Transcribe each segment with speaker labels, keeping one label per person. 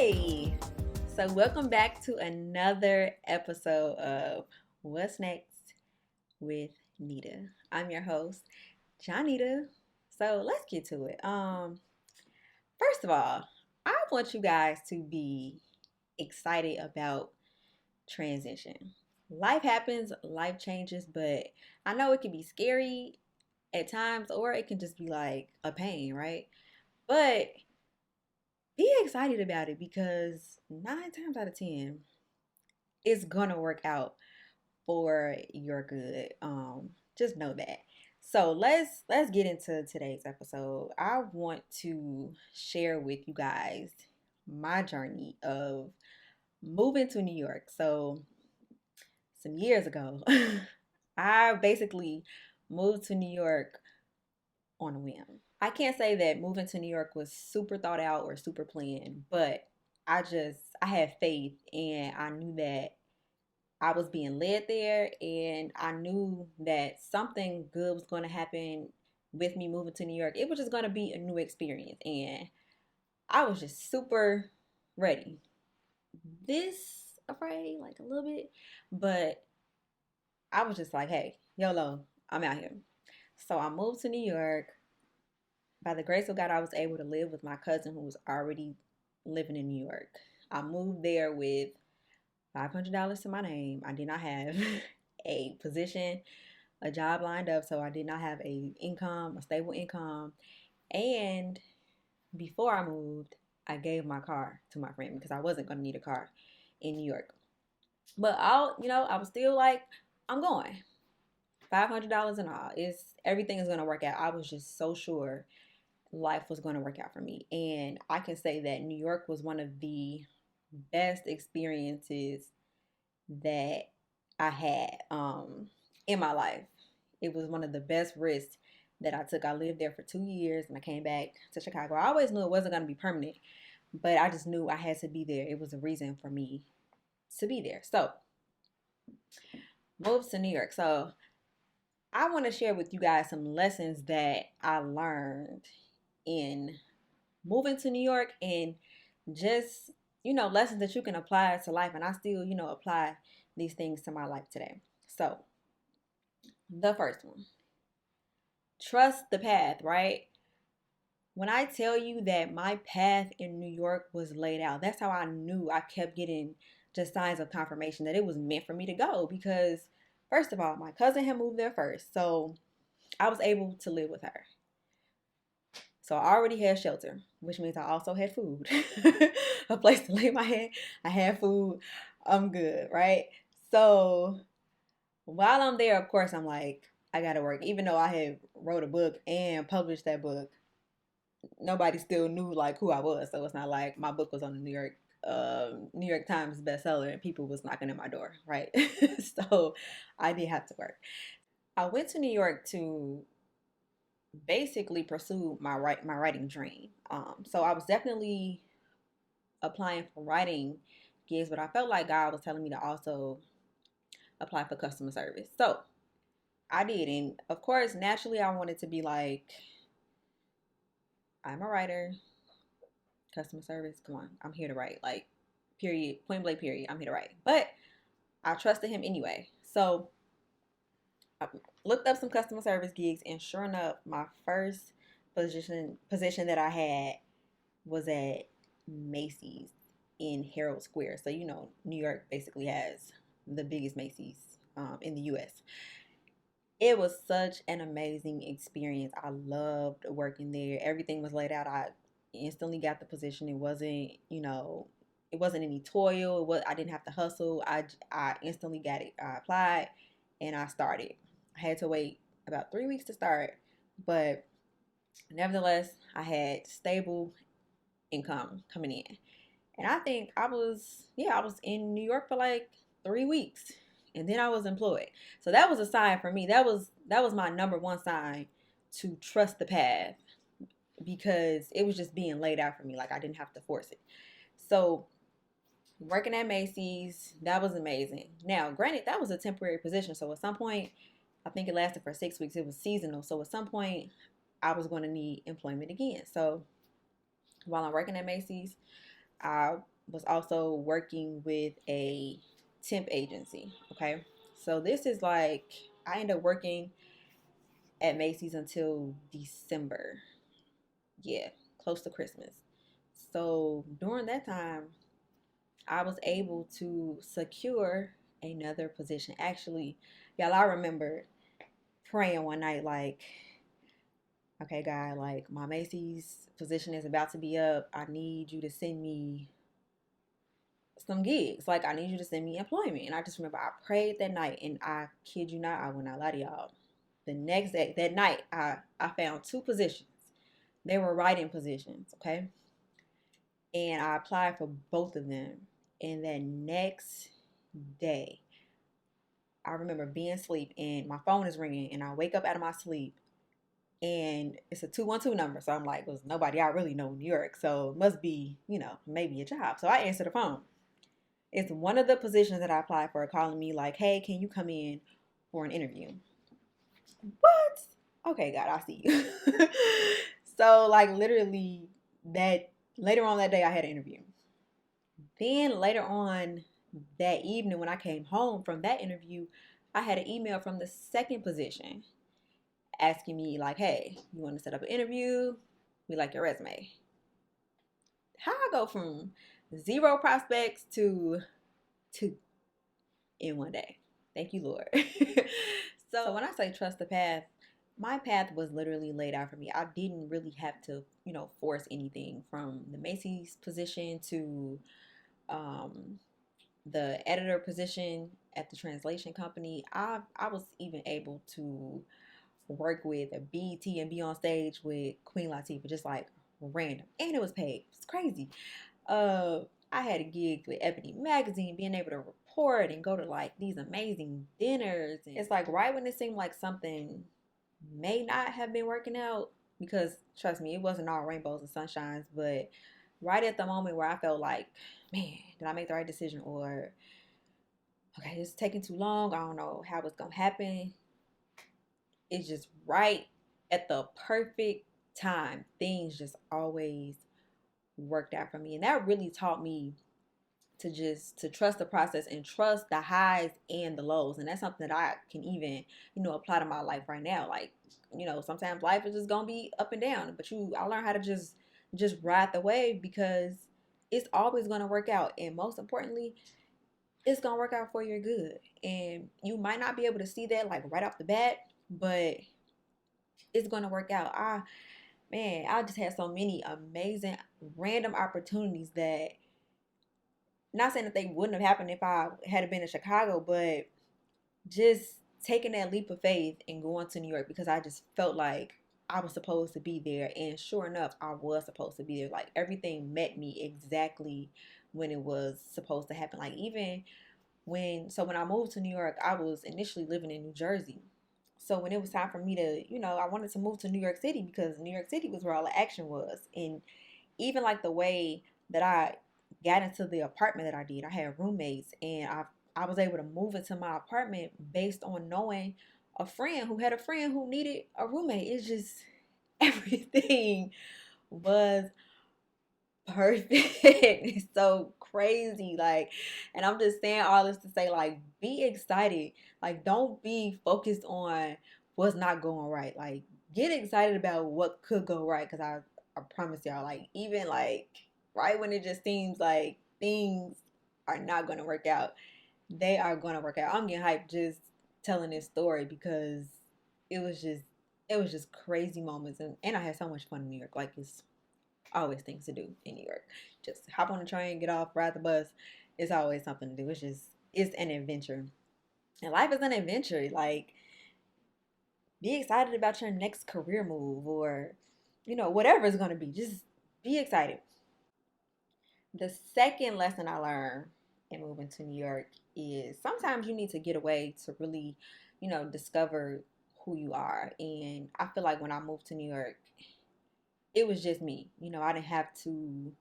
Speaker 1: Hey, so welcome back to another episode of What's Next with Nita. I'm your host, Jonnita. So let's get to it. First of all, I want you guys to be excited about transition. Life happens, life changes, but I know it can be scary at times, or it can just be like a pain, right? But be excited about it because 9 times out of 10, it's gonna work out for your good. Just know that. So let's get into today's episode. I want to share with you guys my journey of moving to New York. So some years ago, I basically moved to New York on a whim. I can't say that moving to New York was super thought out or super planned, but I had faith and I knew that I was being led there and I knew that something good was going to happen with me moving to New York. It was just going to be a new experience and I was just super ready. This afraid, like a little bit, but I was just like, hey, YOLO, I'm out here. So I moved to New York. By the grace of God, I was able to live with my cousin who was already living in New York. I moved there with $500 to my name. I did not have a position, a job lined up, so I did not have a stable income. And before I moved, I gave my car to my friend because I wasn't going to need a car in New York. But I was still like, I'm going. $500 and all. Everything is going to work out. I was just so sure life was going to work out for me. And I can say that New York was one of the best experiences that I had in my life. It was one of the best risks that I took. I lived there for 2 years and I came back to Chicago. I always knew it wasn't going to be permanent, but I just knew I had to be there. It was a reason for me to be there. So, moved to New York. So, I want to share with you guys some lessons that I learned in moving to New York and just, lessons that you can apply to life. And I still, apply these things to my life today. So, the first one, trust the path, right? When I tell you that my path in New York was laid out, that's how I knew. I kept getting just signs of confirmation that it was meant for me to go because, first of all, my cousin had moved there first. So I was able to live with her. So I already had shelter, which means I also had food, a place to lay my head. I had food. I'm good, right? So while I'm there, of course, I'm like, I gotta work. Even though I had wrote a book and published that book, nobody still knew like who I was. So it's not like my book was on the New York Times bestseller and people was knocking at my door, right? So I did have to work. I went to New York to basically pursue my writing dream. So I was definitely applying for writing gigs, but I felt like God was telling me to also apply for customer service. So I did, and of course, naturally, I wanted to be like, I'm a writer, customer service. Come on, I'm here to write. Like, period, point blank, period. I'm here to write. But I trusted him anyway. So I looked up some customer service gigs, and sure enough, my first position that I had was at Macy's in Herald Square. So New York basically has the biggest Macy's in the U.S. It was such an amazing experience. I loved working there. Everything was laid out. I instantly got the position. It wasn't any toil. I didn't have to hustle. I instantly got it. I applied and I started. I had to wait about 3 weeks to start, but nevertheless, I had stable income coming in. And I think I was in New York for like 3 weeks and then I was employed. So that was a sign for me. That was my number one sign to trust the path because it was just being laid out for me. Like I didn't have to force it. So working at Macy's, that was amazing. Now, granted, that was a temporary position. So at some point, I think it lasted for 6 weeks. It was seasonal. So at some point, I was going to need employment again. So while I'm working at Macy's, I was also working with a temp agency. Okay. So this is like, I ended up working at Macy's until December. Yeah, close to Christmas. So during that time, I was able to secure another position. Actually, y'all, I remember praying one night, like, okay, God, like my Macy's position is about to be up. I need you to send me some gigs. Like, I need you to send me employment. And I just remember I prayed that night, and I kid you not, I will not lie to y'all. The next day, that night, I found two positions. They were writing positions, okay? And I applied for both of them. And that next day, I remember being asleep and my phone is ringing, and I wake up out of my sleep, and it's a 212 number. So I'm like, there's nobody I really know in New York. So it must be, maybe a job. So I answer the phone. It's one of the positions that I applied for calling me like, hey, can you come in for an interview? What? Okay, God, I see you. So like literally that later on that day I had an interview. Then later on that evening when I came home from that interview, I had an email from the second position asking me like, hey, you want to set up an interview? We like your resume. How I go from zero prospects to two in one day. Thank you, Lord. So when I say trust the path, my path was literally laid out for me. I didn't really have to, force anything from the Macy's position to um, the editor position at the translation company. I was even able to work with a BET and be on stage with Queen Latifah, just like random, and it was paid. It's crazy. Uh, I had a gig with Ebony Magazine, being able to report and go to like these amazing dinners. And it's like right when it seemed like something may not have been working out, because trust me, it wasn't all rainbows and sunshines, but right at the moment where I felt like, man, did I make the right decision? Or, okay, it's taking too long. I don't know how it's going to happen. It's just right at the perfect time. Things just always worked out for me. And that really taught me to trust the process and trust the highs and the lows. And that's something that I can even, apply to my life right now. Like, sometimes life is just gonna be up and down, but I learned how to just ride the wave, because it's always gonna work out. And most importantly, it's gonna work out for your good. And you might not be able to see that like right off the bat, but it's gonna work out. I just had so many amazing random opportunities that, not saying that they wouldn't have happened if I had been in Chicago, but just taking that leap of faith and going to New York, because I just felt like I was supposed to be there. And sure enough, I was supposed to be there. Like everything met me exactly when it was supposed to happen. Like even when I moved to New York, I was initially living in New Jersey. So when it was time for me to, I wanted to move to New York City, because New York City was where all the action was. And even like the way that I got into the apartment that I did, I had roommates, and I was able to move into my apartment based on knowing a friend who had a friend who needed a roommate. It's just everything was perfect. It's so crazy. Like, and I'm just saying all this to say, like, be excited. Like, don't be focused on what's not going right. Like, get excited about what could go right. Cause I promise y'all, like, even like right when it just seems like things are not gonna work out, they are gonna work out. I'm getting hyped just telling this story, because it was just crazy moments, and I had so much fun in New York. Like, it's always things to do in New York. Just hop on the train, get off, ride the bus. It's always something to do. It's an adventure. And life is an adventure. Like, be excited about your next career move, or, whatever it's going to be. Just be excited. The second lesson I learned in moving to New York is sometimes you need to get away to really, discover who you are. And I feel like when I moved to New York, it was just me. I didn't have to,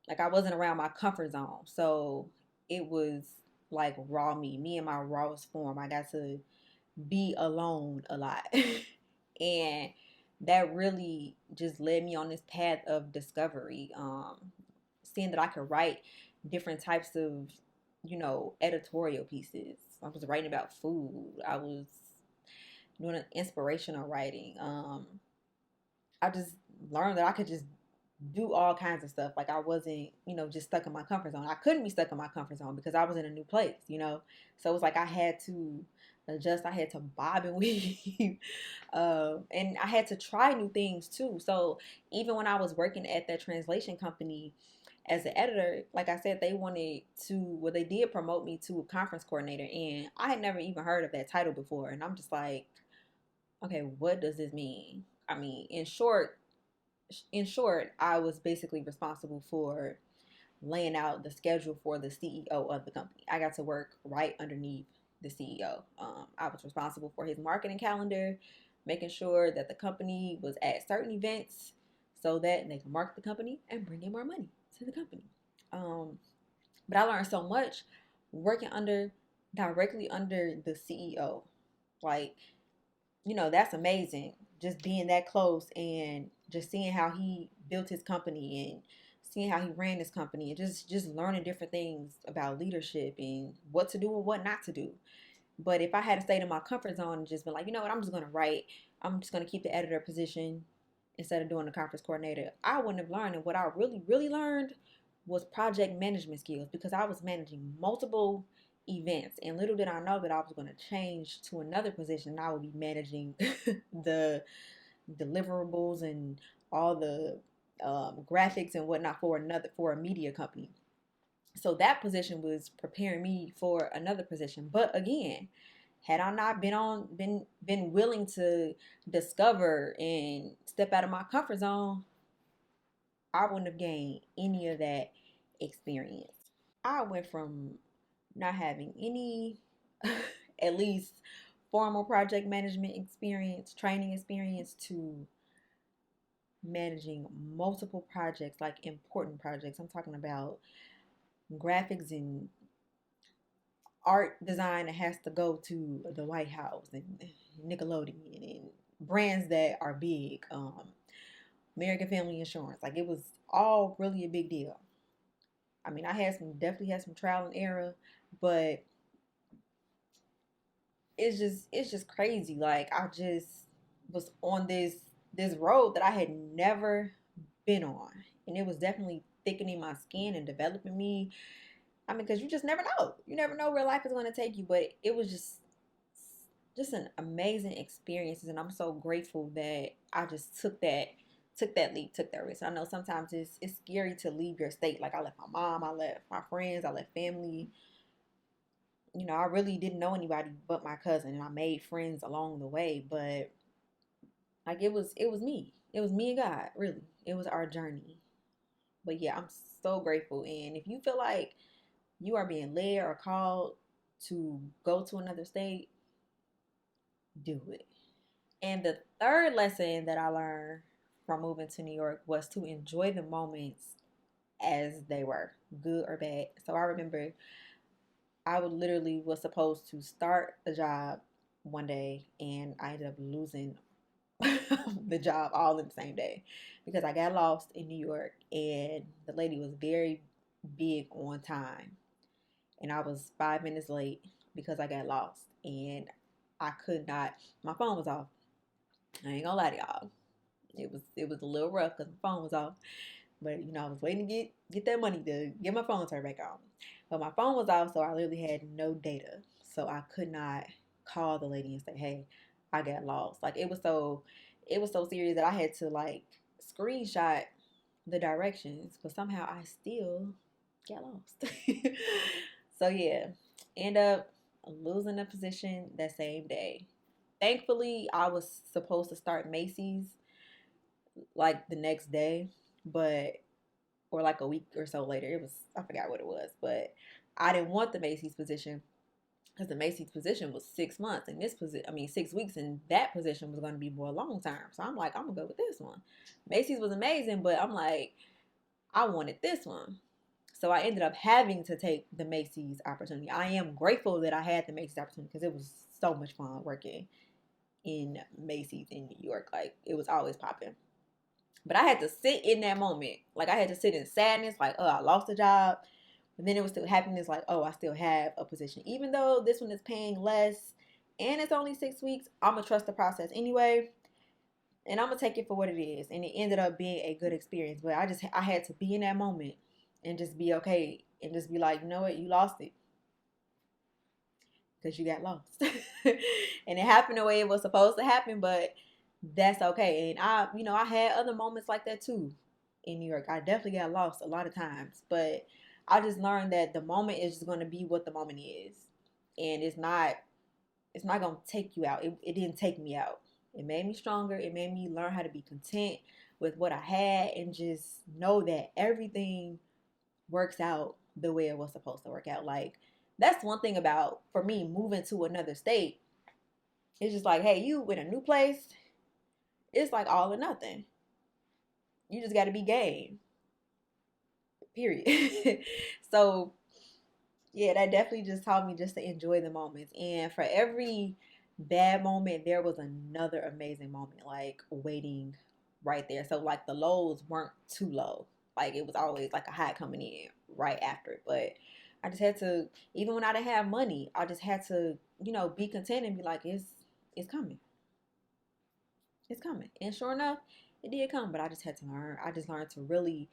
Speaker 1: like, I wasn't around my comfort zone. So it was like raw me and my rawest form. I got to be alone a lot. And that really just led me on this path of discovery. seeing that I could write different types of, editorial pieces. I was writing about food. I was doing an inspirational writing. I just learned that I could just do all kinds of stuff. Like I wasn't, just stuck in my comfort zone. I couldn't be stuck in my comfort zone because I was in a new place. So it was like I had to adjust. I had to bob and weave, and I had to try new things too. So even when I was working at that translation company as an editor, like I said, they did promote me to a conference coordinator, and I had never even heard of that title before. And I'm just like, okay, what does this mean? I mean, in short, I was basically responsible for laying out the schedule for the CEO of the company. I got to work right underneath the CEO. I was responsible for his marketing calendar, making sure that the company was at certain events so that they can market the company and bring in more money to the company. But I learned so much working directly under the CEO. Like, that's amazing. Just being that close and just seeing how he built his company and seeing how he ran his company and just learning different things about leadership and what to do and what not to do. But if I had stayed in my comfort zone and just been like, you know what, I'm just gonna write, I'm just gonna keep the editor position instead of doing the conference coordinator, I wouldn't have learned. And what I really, really learned was project management skills because I was managing multiple events. And little did I know that I was going to change to another position and I would be managing the deliverables and all the graphics and whatnot for a media company. So that position was preparing me for another position. But again, had I not been willing to discover and step out of my comfort zone, I wouldn't have gained any of that experience. I went from not having any, at least formal project management experience, training experience, to managing multiple projects, like important projects. I'm talking about graphics and art design that has to go to the White House and Nickelodeon and brands that are big, American Family Insurance. Like it was all really a big deal. I mean, definitely had some trial and error, but it's just crazy. Like I just was on this road that I had never been on, and it was definitely thickening my skin and developing me. I mean, because you just never know. You never know where life is going to take you, but it was just an amazing experience, and I'm so grateful that I just took that leap, took that risk. I know sometimes it's scary to leave your state. Like I left my mom, I left my friends, I left family. I really didn't know anybody but my cousin, and I made friends along the way. But like it was me. It was me and God, really. It was our journey. But yeah, I'm so grateful. And if you feel like you are being led or called to go to another state, do it. And the third lesson that I learned from moving to New York was to enjoy the moments as they were, good or bad. So I remember I would literally was supposed to start a job one day and I ended up losing the job all in the same day because I got lost in New York and the lady was very big on time and I was 5 minutes late because I got lost and I could not, my phone was off. I ain't gonna lie to y'all. It was a little rough because my phone was off. But I was waiting to get that money to get my phone turned back on. But my phone was off, so I literally had no data. So I could not call the lady and say, "Hey, I got lost." Like it was so serious that I had to like screenshot the directions, but somehow I still got lost. So yeah, end up losing the position that same day. Thankfully, I was supposed to start Macy's like the next day, but or like a week or so later. I forgot what it was, but I didn't want the Macy's position because the Macy's position was 6 months, and 6 weeks, and that position was going to be more long term. So I'm like, I'm gonna go with this one. Macy's was amazing, but I'm like, I wanted this one. So I ended up having to take the Macy's opportunity. I am grateful that I had the Macy's opportunity because it was so much fun working in Macy's in New York. Like it was always popping. But I had to sit in that moment. Like I had to sit in sadness, like, oh, I lost a job. But then it was still happiness, like, oh, I still have a position. Even though this one is paying less and it's only 6 weeks, I'm going to trust the process anyway. And I'm going to take it for what it is. And it ended up being a good experience. But I had to be in that moment and just be okay. And just be like, you know what, you lost it. Because you got lost. And it happened the way it was supposed to happen, but that's okay. And I had other moments like that too in New York. I definitely got lost a lot of times, but I just learned that the moment is just going to be what the moment is. And it's not going to take you out. It didn't take me out. It made me stronger. It made me learn how to be content with what I had and just know that everything works out the way it was supposed to work out. Like, that's one thing about, for me, moving to another state. It's just like, hey, you in a new place, it's like all or nothing. You just got to be game, period. So, yeah, that definitely just taught me just to enjoy the moments. And for every bad moment, there was another amazing moment, like waiting right there. So, like, the lows weren't too low. Like, it was always like a high coming in right after it. But I just had to, even when I didn't have money, I just had to, be content and be like, it's coming. It's coming. And sure enough, it did come. But I just had to learn. I just learned to really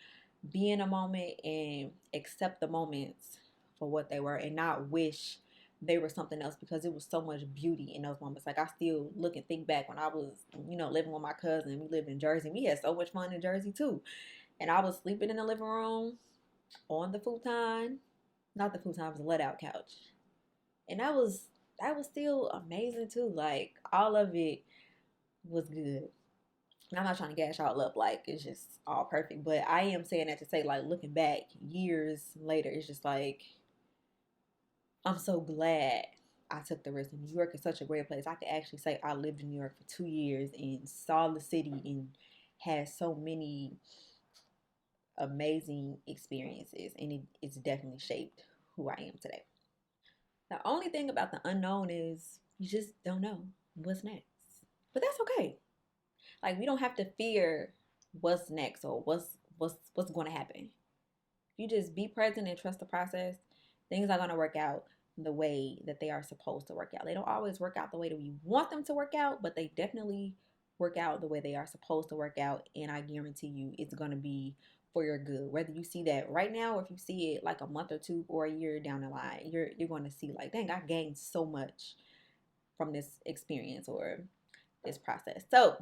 Speaker 1: be in a moment and accept the moments for what they were and not wish they were something else, because it was so much beauty in those moments. Like, I still look and think back when I was, living with my cousin. We lived in Jersey. We had so much fun in Jersey too. And I was sleeping in the living room on the futon. Not the futon, it was a let out couch. And that was still amazing too. Like, all of it was good. And I'm not trying to gash all up like it's just all perfect, but I am saying that to say, like, looking back years later, it's just like I'm so glad I took the risk. New York is such a great place. I could actually say I lived in New York for 2 years and saw the city and had so many amazing experiences, and it's definitely shaped who I am today. The only thing about the unknown is you just don't know what's next, but that's okay. Like, we don't have to fear what's next or what's going to happen. You just be present and trust the process. Things are going to work out the way that they are supposed to work out. They don't always work out the way that we want them to work out, but they definitely work out the way they are supposed to work out. And I guarantee you it's going to be for your good. Whether you see that right now or if you see it like a month or two or a year down the line, you're going to see, like, dang, I gained so much from this experience or this process. So,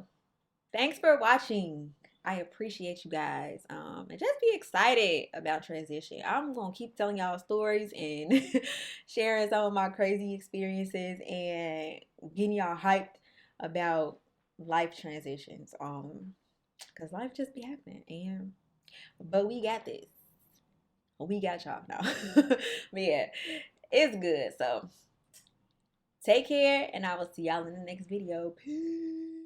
Speaker 1: thanks for watching. I appreciate you guys. And just be excited about transition. I'm gonna keep telling y'all stories and sharing some of my crazy experiences and getting y'all hyped about life transitions. Cause life just be happening. But we got this. We got y'all now. But yeah, it's good. So take care, and I will see y'all in the next video. Peace.